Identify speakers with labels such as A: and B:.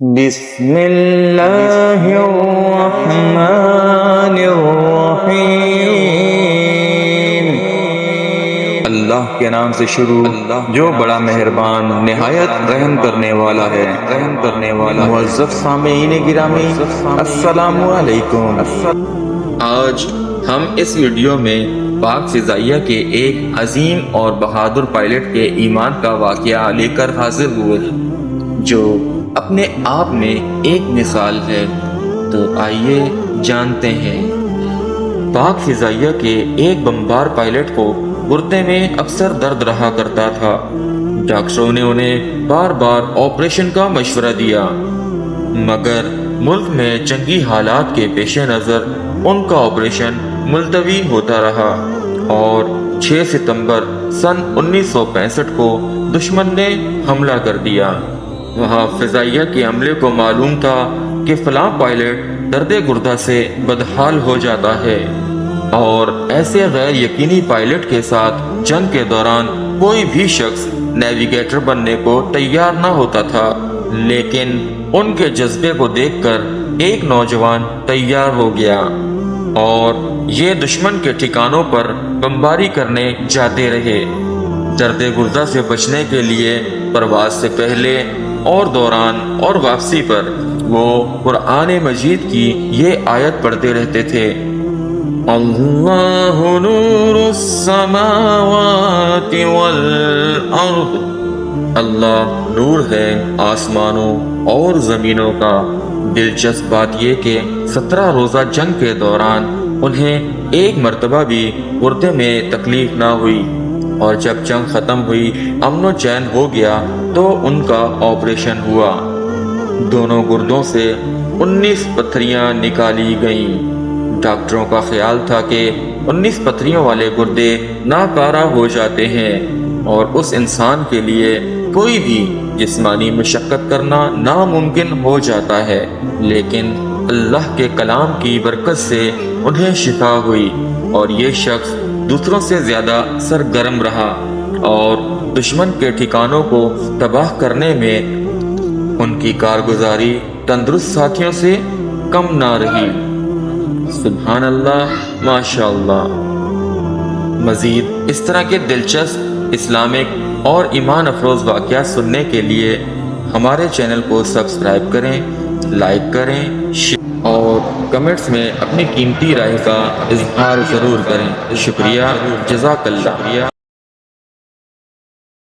A: بسم اللہ الرحمن الرحیم۔ اللہ کے نام سے شروع جو بڑا مہربان نہایت رحم کرنے والا ہے۔ معزز سامعین گرامی، السلام علیکم۔ آج ہم اس ویڈیو میں پاک فضائیہ کے ایک عظیم اور بہادر پائلٹ کے ایمان کا واقعہ لے کر حاضر ہوئے ہیں، جو اپنے آپ میں ایک مثال ہے۔ تو آئیے جانتے ہیں۔ پاک فضائیہ کے ایک بمبار پائلٹ کو گردے میں اکثر درد رہا کرتا تھا۔ ڈاکٹروں نے انہیں بار بار آپریشن کا مشورہ دیا، مگر ملک میں جنگی حالات کے پیش نظر ان کا آپریشن ملتوی ہوتا رہا، اور 6 ستمبر سن 1965 کو دشمن نے حملہ کر دیا۔ وہاں فضائیہ کے عملے کو معلوم تھا کہ فلاں پائلٹ درد گردہ سے بدحال ہو جاتا ہے، اور ایسے غیر یقینی پائلٹ کے ساتھ جنگ کے دوران کوئی بھی شخص نیویگیٹر بننے کو تیار نہ ہوتا تھا۔ لیکن ان کے جذبے کو دیکھ کر ایک نوجوان تیار ہو گیا، اور یہ دشمن کے ٹھکانوں پر بمباری کرنے جاتے رہے۔ درد گردہ سے بچنے کے لیے پرواز سے پہلے اور دوران اور واپسی پر وہ قرآن مجید کی یہ آیت پڑھتے رہتے تھے: اللہ نور السماوات والارض۔ اللہ نور ہے آسمانوں اور زمینوں کا۔ دلچسپ بات یہ کہ 17 روزہ جنگ کے دوران انہیں ایک مرتبہ بھی گردے میں تکلیف نہ ہوئی، اور جب جنگ ختم ہوئی، امن و چین ہو گیا، تو ان کا آپریشن ہوا۔ دونوں گردوں سے 19 پتھریاں نکالی گئیں۔ ڈاکٹروں کا خیال تھا کہ 19 پتھریوں والے گردے ناکارہ ہو جاتے ہیں، اور اس انسان کے لیے کوئی بھی جسمانی مشقت کرنا ناممکن ہو جاتا ہے۔ لیکن اللہ کے کلام کی برکت سے انہیں شفا ہوئی، اور یہ شخص دوسروں سے زیادہ سرگرم رہا، اور دشمن کے ٹھکانوں کو تباہ کرنے میں ان کی کارگزاری تندرست ساتھیوں سے کم نہ رہی۔ سبحان اللہ، ماشاء اللہ۔ مزید اس طرح کے دلچسپ اسلامک اور ایمان افروز واقعات سننے کے لیے ہمارے چینل کو سبسکرائب کریں، لائک کریں، اور کمنٹس میں اپنی قیمتی رائے کا اظہار ضرور کریں۔ شکریہ، جزاک اللہ۔